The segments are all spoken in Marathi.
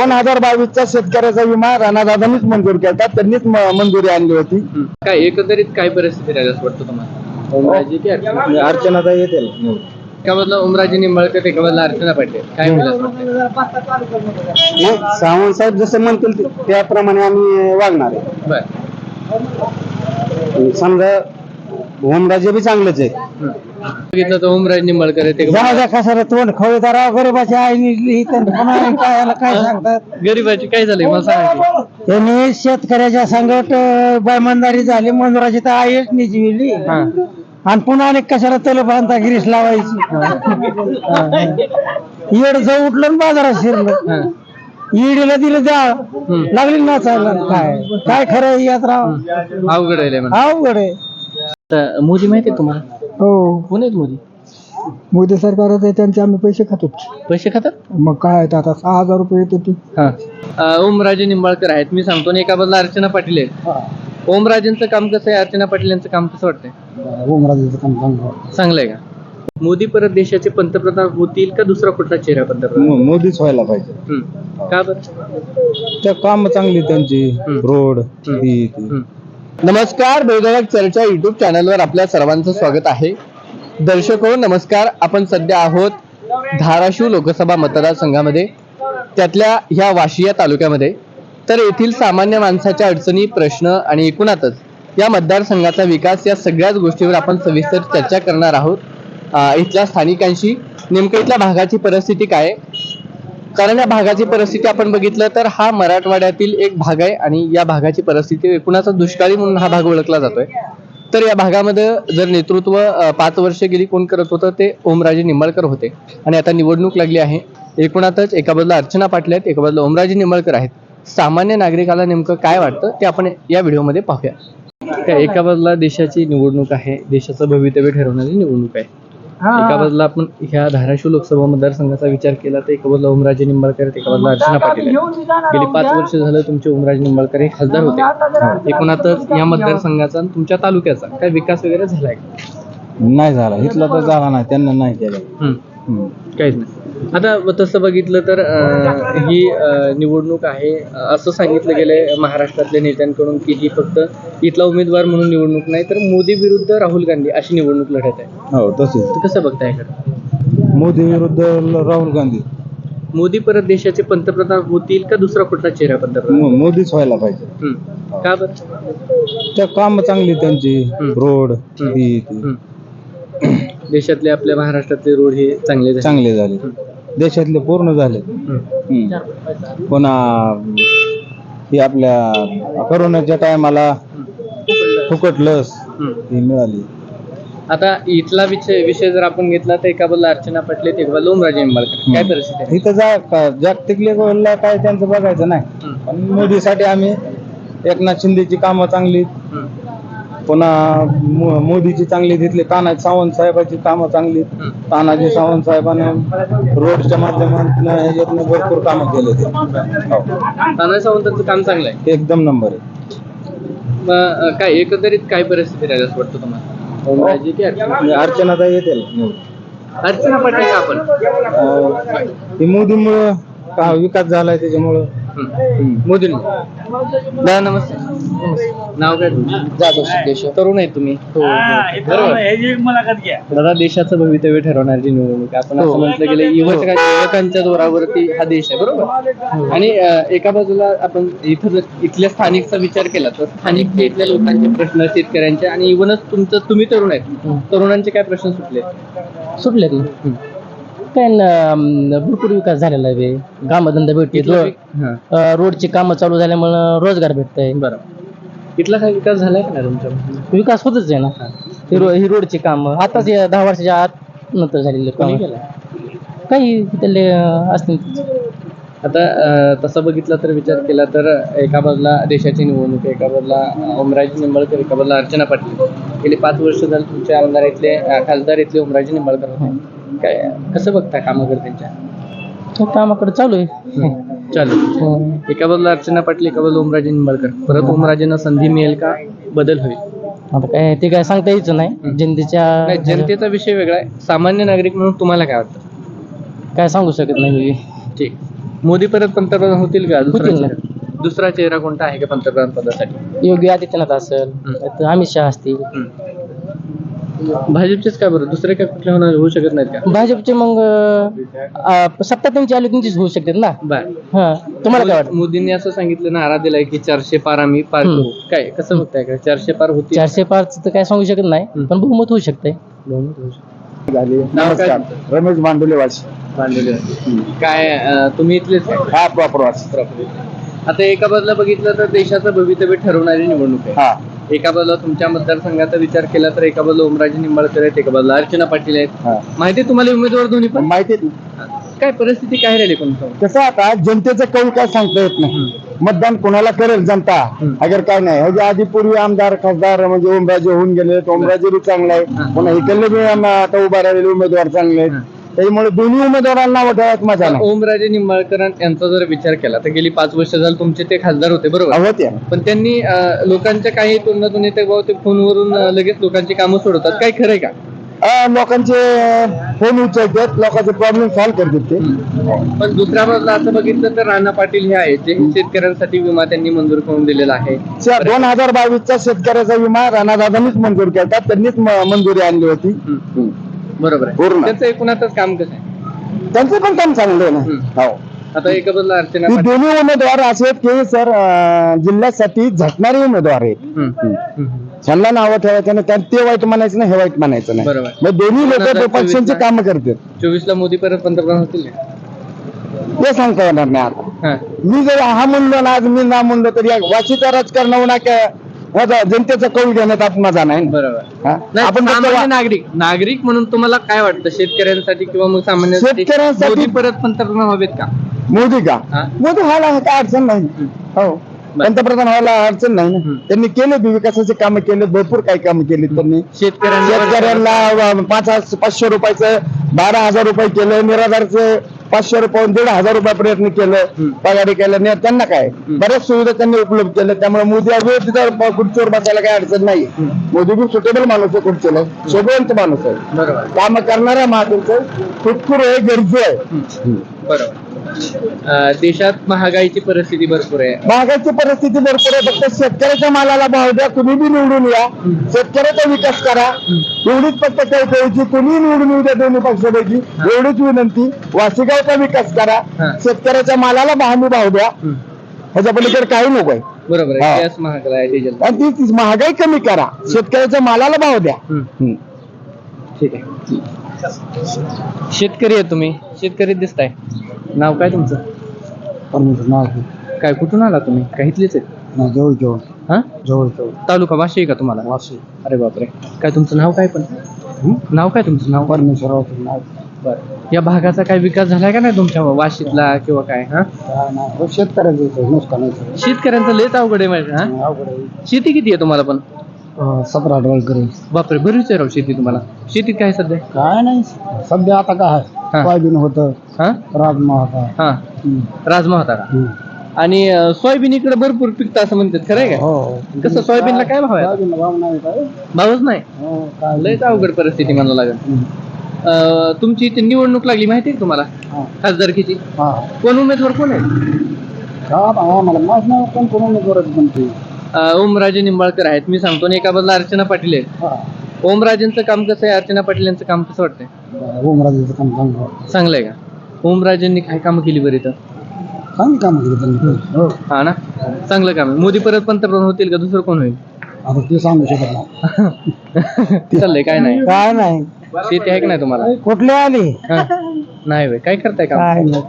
2022चा शेतकऱ्याचा विमा राणादादांनीच मंजूर केला, त्यांनीच मंजुरी आणली होती. काय एकंदरीत काय परिस्थिती राहिली असं वाटतं तुम्हाला? ओमराजे की अर्चना? अर्चनाताई येतील. एका बाजूला ओमराजे निंबाळकर, एका बाजूला अर्चना पाटील, काय होईल असं वाटतं? सावंत साहेब जसं म्हणतील त्याप्रमाणे आम्ही वागणार आहे. बर. समजा ओमराजे बी चांगलेच आहे. बघितलं तर ओमराजे निंबाळकर आहेत, एक बाजूला- कशाला तोंड खवळदार गरीबाची आई काय सांगतात. गरिबाची काय झालंय मला सांगा की? त्यांनी शेतकऱ्याच्या संकट बैमानदारी झाली, मजुराची तर आईच निजविली आणि पुन्हा अनेक कशाला तलब बांधता गिरीश लावायची. येड जाऊ उठलं आणि बाजारात शिरलं, ईडीला दिलं द्या लागली नाचायला. काय काय खरं यात राव, अवघड आहे लय म्हणा. अवघड आहे. आता मोदी माहिती आहे तुम्हाला? हो, कोण आहेत मोदी? मोदी सरकार त्यांचे आम्ही पैसे खातो. पैसे खातात? मग काय आता 6,000 रुपये येतो ती. ओमराजे निंबाळकर आहेत मी सांगतो, आणि एका बाजूला अर्चना पाटील आहेत. ओमराजेंचं काम कसं आहे, अर्चना पाटील यांचं काम कसं वाटतंय? ओमराजेचं काम चांगलं चांगलं आहे का? मोदी परत देशाचे पंतप्रधान होतील का दुसरा कुठला चेहरा पंतप्रधान? मोदीच व्हायला पाहिजे. का बरं? त्या काम चांगली त्यांची, रोड नमस्कार, बेधडक चर्चा युट्यूब चॅनलवर आपल्या सर्वांचं स्वागत आहे. दर्शको नमस्कार, आपण सध्या आहोत धाराशिव लोकसभा मतदारसंघामध्ये, त्यातल्या ह्या वाशी या तालुक्यामध्ये. तर येथील सामान्य माणसाच्या अडचणी, प्रश्न आणि एकूणातच या मतदारसंघाचा विकास या सगळ्याच गोष्टीवर आपण सविस्तर चर्चा करणार आहोत. इथल्या स्थानिकांशी नेमकं इथल्या भागाची परिस्थिती काय आहे, कारण या भागाची परिस्थिती आपण बघितलं तर हा मराठवाड्यातील एक भाग आहे आणि या भागाची परिस्थिती एकूणाचा दुष्काळी म्हणून हा भाग ओळखला जातोय. तर या भागामध्ये जर नेतृत्व 5 वर्ष गेली कोण करत होतं ते ओमराजे निंबाळकर होते, आणि आता निवडणूक लागली आहे. एकूणातच एका बाजूला अर्चना पाटील आहेत, एका बाजूला ओमराजे निंबाळकर आहेत. सामान्य नागरिकाला नेमकं काय वाटतं ते आपण या व्हिडिओमध्ये पाहूया. एका बाजूला देशाची निवडणूक आहे, देशाचं भवितव्य ठरवणारी निवडणूक आहे. एका बाजूला आपण ह्या धाराशिव लोकसभा मतदारसंघाचा विचार केला तर एका बाजूला ओमराजे निंबाळकर, एका बाजूला अर्चना पाटील आहेत. गेली 5 वर्ष झालं तुमचे ओमराजे निंबाळकर हे खासदार होते. एकूणातच या मतदारसंघाचा आणि तुमच्या तालुक्याचा काय विकास वगैरे झालाय का? नाही झाला, इथला तर झाला नाही, त्यांना नाही केलं. काहीच नाही. आता तसं बघितलं तर ही निवडणूक आहे असं सांगितलं गेलंय महाराष्ट्रातल्या नेत्यांकडून की ही फक्त इथला उमेदवार म्हणून निवडणूक नाही, तर मोदी विरुद्ध राहुल गांधी अशी निवडणूक लढत आहे. हो तसेच. कसं बघताय का? मोदी विरुद्ध राहुल गांधी. मोदी परत देशाचे पंतप्रधान होतील का दुसरा कुठला चेहरा पंतप्रधान? मोदीच व्हायला पाहिजे. का बरं? त्या काम चांगली त्यांची, रोड देशातले आपल्या महाराष्ट्रातले रोड हे चांगले झाले, देशातले पूर्ण झाले. पुन्हा ही आपल्या कोरोनाच्या टायमाला फुकट लस ही मिळाली. आता इथला विषय जर आपण घेतला तर एका बाजूला अर्चना पाटील, एका बाजूला ओमराजे निंबाळकर. काय परिस्थिती आहे? इथं जागतिक लेवलला काय त्यांचं बघायचं नाही, पण मोदीसाठी आम्ही एकनाथ शिंदेची कामं चांगली, पुन्हा मोदीची चांगली, तिथले तानाजी सावंत साहेबांची कामं चांगली. तानाजी सावंत साहेबांनी रोडच्या माध्यमातून ह्याच्यातनं भरपूर कामं केले ते. तानाजी सावंतांचं काम चांगलं आहे, एकदम नंबर आहे. मग काय एकंदरीत काय परिस्थिती राहिली असं वाटतं तुम्हाला? ओमराजे की अर्चना? अर्चनाताई येतील. अर्चना पाटील का आपण? ही मोदीमुळं का विकास झालाय त्याच्यामुळं. मोदी. दादा नमस्ते. नाव काय तुमचं? जाधव सिद्धेश्वर. तरुण आहे तुम्ही? दादा, देशाचं भवितव्य ठरवणारी निवडणूक आपण असं म्हटलं गेलं युवकांच्या जोरावरती हा देश आहे, बरोबर? आणि एका बाजूला आपण इथल्या स्थानिकचा विचार केला तर स्थानिक इथल्या लोकांचे प्रश्न, शेतकऱ्यांचे आणि इव्हनच तुम्ही तरुण आहेत, तरुणांचे काय प्रश्न सुटलेत ना? काय भरपूर विकास झालेला आहे, कामधंदा भेटते, रोडची कामं चालू झाल्यामुळे रोजगार भेटतंय. बरं, इथला काय विकास झालाय का नाही तुमच्या? विकास होतच आहे ना. ही रोडची कामं आताच 10 वर्षाच्या आत नंतर झालेले काम काही त्याले असतील. आता तसं बघितलं तर विचार केला तर एका बाजूला देशाची निवडणूक, एका बाजूला ओमराजे निंबाळकर, एका बाजूला अर्चना पाटील. गेली 5 वर्ष झाली तुमचे आमदार इथले, खासदार इथले ओमराजे निंबाळकर होते. काय कसं बघताय कामाकडे त्यांच्या? कामाकडे चालू आहे. चालू. एका बाजूला अर्चना पाटील, एका बाजूला ओमराजे निंबाळकर. परत ओमराजेंना संधी मिळेल का, बदल होईल? आता काय ते काय सांगता यायचं नाही. जनतेचा विषय वेगळा आहे, सामान्य नागरिक म्हणून तुम्हाला काय वाटतं? काय सांगू शकत नाही. ठीक. मोदी परत पंतप्रधान होतील का? होतील ना. दुसरा चेहरा कोणता आहे का पंतप्रधान पदासाठी? योगी आदित्यनाथ असेल, नाहीतर अमित शहा असतील. भाजपचेच का बरं? दुसरे काय कुठले होऊ शकत नाहीत का? भाजपचे मग सत्ता त्यांची आली त्यांचीच होऊ शकते ना. बर, हा, तुम्हाला काय वाटतं? मोदींनी असं सांगितलं, नारा दिलाय की 400 पार आम्ही पार करू. काय कसं बघताय का? 400 पार होतील? 400 पारच तर काय सांगू शकत नाही, पण बहुमत होऊ शकते. नाव काय? रमेश मांडुले वाशी. काय तुम्ही इथलेच काय? हा प्रॉपर वाशी. आता एका बाजूला बघितलं तर देशाचं भवितव्य ठरवणारी निवडणूक आहे. हा एका बाजूला तुमच्या मतदारसंघाचा विचार केला तर एका बाजूला ओमराजे निंबाळकर आहेत, एका बाजूला अर्चना पाटील आहेत. हा माहिती आहे तुम्हाला उमेदवार दोन्ही पण? माहिती काय परिस्थिती काय राहिली कोणतं? कसं आता जनतेचं कौल काय सांगता येत नाही. मतदान कोणाला करेल जनता अगर काय नाही. ह्याच्या आधी पूर्वी आमदार खासदार म्हणजे ओमराजे होऊन गेले. ओमराजे बी चांगला आहे, पुन्हा इकडले बी आता उभा राहिलेले उमेदवार चांगले आहेत. त्यामुळे दोन्ही उमेदवारांना नाव ठेवायचं माझ्या नाही. ओमराजे निंबाळकर यांचा जर विचार केला तर गेली 5 वर्ष झाली तुमचे ते खासदार होते, बरोबर? होते पण त्यांनी लोकांच्या काही तोंडातून येते भाऊ ते फोनवरून लगेच लोकांची कामं सोडवतात. काय खरंय का? लोकांचे फोन उचलतात, लोकांचे प्रॉब्लेम सॉल्व्ह करतात ते. पण दुसऱ्या बाजूला असं बघितलं तर राणा पाटील हे आहेत जे शेतकऱ्यांसाठी विमा त्यांनी मंजूर करून दिलेला आहे. 2022चा शेतकऱ्याचा विमा राणादादांनीच मंजूर केला, त्यांनीच मंजुरी आणली होती. बरोबर आहे. पूर्ण. त्याचं एकूणातच काम कसं आहे? त्यांचं पण काम चांगलं आहे ना. हो. आता एका बाजूला अर्चना ही पाटील. दोन्ही उमेदवार असे आहेत की सर जिल्ह्यासाठी झटणारे उमेदवार आहेत. त्यांना नावं ठेवायचं नाही, ते वाईट म्हणायचं नाही, हे वाईट म्हणायचं नाही. बरोबर. मग दोन्ही लोक पक्षांची कामं करतात. 24 ला मोदी परत पंतप्रधान होतील का? ते सांगता येणार नाही आता. हा. मी जर हा म्हणलो ना, आज मी ना म्हणलो तरी वाशीच्या राजकारणावर ना काय जनतेचा कौल घेण्यात आपण मजा नाही. बरोबर. हा? नाही, आपण फक्त सामान्य नागरिक म्हणून तुम्हाला काय वाटतं शेतकऱ्यांसाठी किंवा मग सामान्य शेतकऱ्यांसाठी- मोदी परत पंतप्रधान हवेत का? मोदी का? हा. मोदी व्हायला काय अडचण नाही. हो, पंतप्रधान व्हायला अडचण नाही ना. त्यांनी केले विकासाचे कामं केले, भरपूर काही कामं केली त्यांनी. शेतकऱ्यांना 500 रुपयाचं 12,000 रुपये केलं, निराधारचं 500 रुपये 1,500 रुपये प्रयत्न केलं, पगारी केलं. त्यांना काय बऱ्याच सुविधा त्यांनी उपलब्ध केल्या. त्यामुळे मोदी तिथं खुर्चीवर बसायला काही अडचण नाही. मोदी बी सुटेबल माणूस आहे, खुर्चीला सोबत माणूस आहे. बरोबर. काम करणारा माणूस आहे, खुटखुर आहे, गरजू आहे. बरोबर. देशात महागाईची परिस्थिती भरपूर आहे. महागाईची परिस्थिती भरपूर आहे. फक्त शेतकऱ्याच्या मालाला भाव द्या, तुम्ही बी निवडून या, शेतकऱ्याचा विकास करा, एवढीच फक्त काही करायची. तुम्ही निवडून येऊ द्या दोन्ही पक्षापैकी, एवढीच विनंती. वाशिगावचा विकास करा, शेतकऱ्याच्या मालाला हमी भाव द्या, ह्याच्या पलीकडे काही नको आहे. बरोबर हा. आहे. गॅस महागला आहे, डिझेल. आणि ती महागाई कमी करा, शेतकऱ्याच्या मालाला भाव द्या. ठीक आहे. शेतकरी आहे तुम्ही, शेतकरी दिसताय. नाव काय तुमचं? काय, कुठून आला तुम्ही? काय इथलेच आहेत? जवळ जवळ हा, जवळ जवळ तालुका वाशी आहे का तुम्हाला? वाशी. अरे बापरे. काय तुमचं नाव काय? पण नाव काय तुमचं? नाव परमेश्वर. बरं. या भागाचा काय विकास झालाय का नाही तुमच्या वाशीतला किंवा काय? हा, शेतकऱ्याचं नुकसान शेतकऱ्यांचं लयच अवघड आहे माहिती. हा, शेती किती आहे तुम्हाला? पण 17-18 करेल. बापरे, बरीच आहे राव शेती तुम्हाला. शेतीत काय सध्या? काय नाही सध्या आता काय हा. सोयाबीन होतं, हा, राजमा होता. हा, राजमा होता का? आणि सोयाबीन इकडे भरपूर पिकतं असं म्हणतात, खरं आहे का? हो. कसं सोयाबीनला काय भाव आहे? सोयाबीनला भाव नाही काय? भावच नाही. हो, काय लयच अवघड परिस्थिती म्हणावं लागेल. तुमची इथे निवडणूक लागली माहिती आहे तुम्हाला? हा. खासदारकीची. हा. कोण उमेदवार कोण आहे? का बा, मला माहित नाही कोण कोण उमेदवार म्हणते. ओमराजे निंबाळकर आहेत, मी सांगतो. आणि एका बाजूला अर्चना पाटील आहेत. हा. ओमराजेंचं काम कसं आहे, अर्चना पाटील यांचं काम कसं वाटतंय? ओमराजेचं काम चांगलं चांगलं आहे का? ओमराजेंनी काय कामं केली बरं इथं? चांगली काम केली त्यांनी. हो. हा ना, चांगलं काम आहे. मोदी परत पंतप्रधान होतील का दुसरं कोण होईल? आता ते सांगू शकत नाही. चाललंय काय नाही. काय नाही. शेती आहे की नाही तुम्हाला? कुठले आले? हा. नाही होय. काय करताय काम? काय नाही.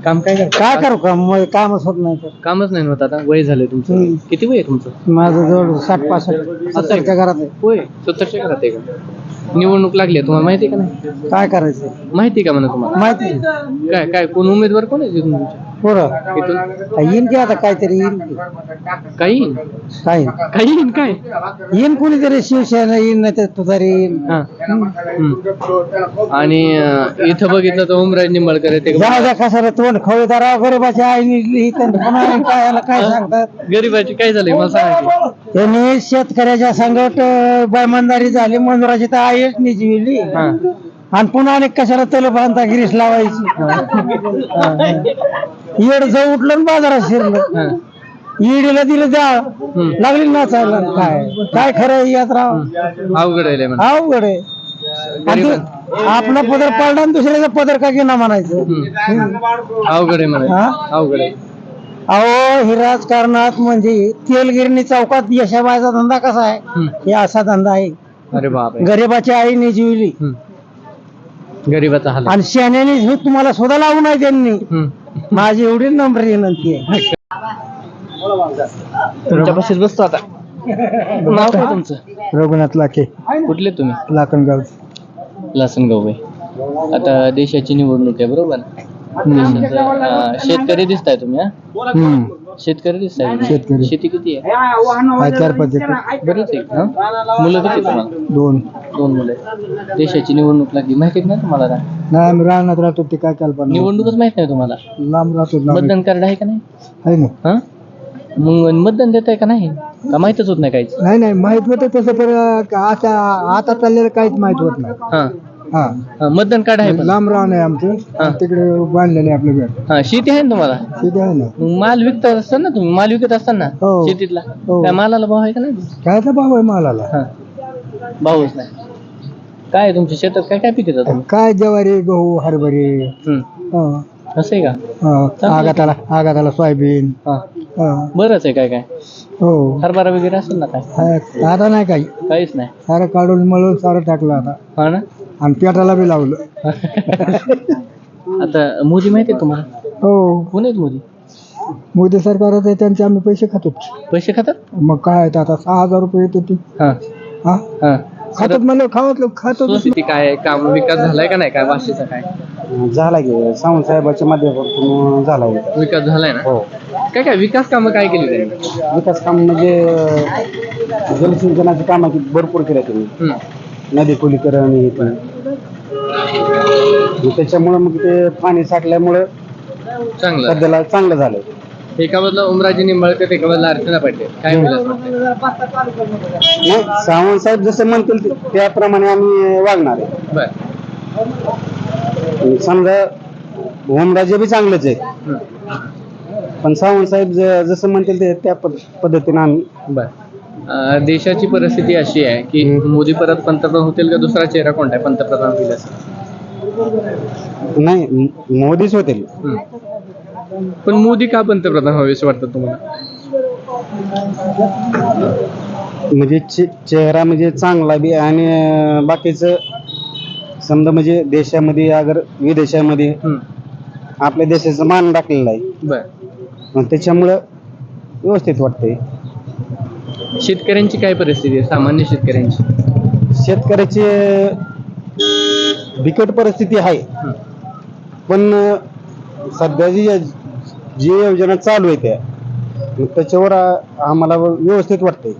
काम काय करताय? काय करू काम, कामच होत नाही तर. कामच नाही होत आता. वय झालंय तुमचं. किती वय आहे तुमचं? माझं जवळ 60-65 70च्या घरात आहे. होय, 70च्या घरात आहे का? निवडणूक लागली आहे, तुम्हाला माहिती आहे का नाही? काय करायचं माहिती का म्हणा तुम्हाला? माहिती काय काय कोण उमेदवार कोण आहे तिथून तुमच्या? पुरं इथून येईन की आता काहीतरी येईन की. काही काय काही येईन काय? येईन कोणीतरी शिवसेना येईन नाही तर तुतारी येईन. हा. आणि इथं बघितलं तर ओमराज निंबाळकर आहे ते जाऊ द्या कशाला तोंड खवळदारा गरीबाच्या आईने काय सांगतात. गरीबाची काय झालंय मला सांगा की. त्यांनी शेतकऱ्याच्या संकट बैमानदारी झाली, मंजुराची तर आईच निजविली. हा. आणि पुन्हा अनेक कशाला तल बांधता गिरीस लावायची येड जाऊ उठलं आणि बाजारात शिरलं हा. ईडीला दिलं द्या लागली नाचायला काय काय खरं आहे यात राव अवघड आहे लय म्हणा. अवघड आहे आणि ते आपला पदर पाडला आणि दुसऱ्याचा पदर का घेणं म्हणायचं अवघड आहे म्हणा. हा? अवघड आहे. अहो हे राजकारणात म्हणजे तेलगिरणी चौकात यशाबाईचा धंदा कसा आहे हे असा धंदा आहे. अरे बापरे. गरिबाची आईने जिवली गरीबाचा हाल आहे. आणि शहाण्याने हे तुम्हाला सुद्धा लावू नाही त्यांनी. हम्म. माझी एवढी नम्र विनंती आहे. तुमच्यापाशीच बसतो आता. नाव काय तुमचं? रघुनाथ लाखे कुठले तुम्ही? लाखनगाव. लासनगाव आहे. आता देशाची निवडणूक आहे बरोबर. शेतकरी दिसताय तुम्ही हा? शेतकरी दिसताय तुम्ही? शेतकरी. शेती किती आहे? 4-5 एकर. बरेच आहे हा? मुलं किती तुम्हाला? 2. 2 मुलं आहेत. देशाची निवडणूक लागली माहिती नाही तुम्हाला का? नाही आम्ही राहण्यात राहतो ते काय कल्पना निवडणूकच माहित नाही तुम्हाला? लांब राहतो मतदान कार्ड आहे का नाही? आहे ना. हा मग मतदान देत आहे का नाही का माहितच होत नाही काहीच? नाही माहित होतं तसं पण आता चाललेलं काहीच माहित होत नाही. हा हा हा, मतदान कार्ड आहे पण. लांब राहणं आहे आमचं. हा. तिकडे बांधलेलं आहे आपलं घर. हा शेती आहे ना तुम्हाला? तिथे आहे ना. मग माल विकत असताना तुम्ही माल विकत असताना हो. शेतीतला हो. काय मालाला भाव आहे का नाही? कायचा भाव आहे मालाला? हा भावच नाही. काय आहे तुमच्या शेतात काय काय पिकत तुम्ही? काय ज्वारी गहू हरभरे. हा. असं आहे का? आगाताला सोयाबीन. हा हा. बरंच आहे काय काय. हो. हरभरा वगैरे असेल ना काय? आता नाही काही काहीच नाही. सारं काढून मळून सारं टाकलं आता हा ना. आणि पेटाला बी लावलं. आता मोदी माहिती आहे तुम्हाला? हो. कोण आहेत मोदी? मोदी सरकारच आहे त्यांचे आम्ही पैसे खातो. पैसे खातात? मग काय आहे ते आता 6,000 रुपये येते ती. हा हा हा. खातात म्हणलं खातो. शेती काय काम विकास झालाय का नाही काय वाशीचा काय झाला की सावंत साहेबाच्या माध्यमातून झाला विकास झालाय ना? हो. काय काय विकास कामं काय केली त्यांनी? विकास काम म्हणजे जलसिंचनाची कामं भरपूर केल्या त्यांनी. नदी खोलीकरण हे ते. त्याच्यामुळे मग ते पाणी साठल्यामुळं चांगलं सध्याला चांगलं झालं. एका बाजूला ओमराजे निंबाळकर एका बाजूला अर्चना पाटील काय होईल असं वाटतंय? नाही सावंत साहेब जसं म्हणतील त्याप्रमाणे आम्ही वागणार आहे. बर. समजा ओमराजे बी चांगलेच आहे पण सावंत साहेब जसं म्हणतील त्या पद्धतीने आम्ही. बर. देशाची परिस्थिती अशी आहे की मोदी परत पंतप्रधान होतील का दुसरा चेहरा कोणता आहे पंतप्रधान होईल असं? नाही मोदीच होतील. पण मोदी का पंतप्रधान व्हावे असं वाटतं तुम्हाला? म्हणजे चेहरा म्हणजे चांगला बी आणि बाकीचं समजा म्हणजे देशामध्ये अगर विदेशामध्ये आपल्या देशाचं मान राखलेलं आहे. बर. त्याच्यामुळं व्यवस्थित वाटतंय. शेतकऱ्यांची काय परिस्थिती आहे सामान्य शेतकऱ्यांची? शेतकऱ्याची बिकट परिस्थिती आहे पण सध्याची जी योजना चालू आहे त्याच्यावर आम्हाला व्यवस्थित वाटतंय.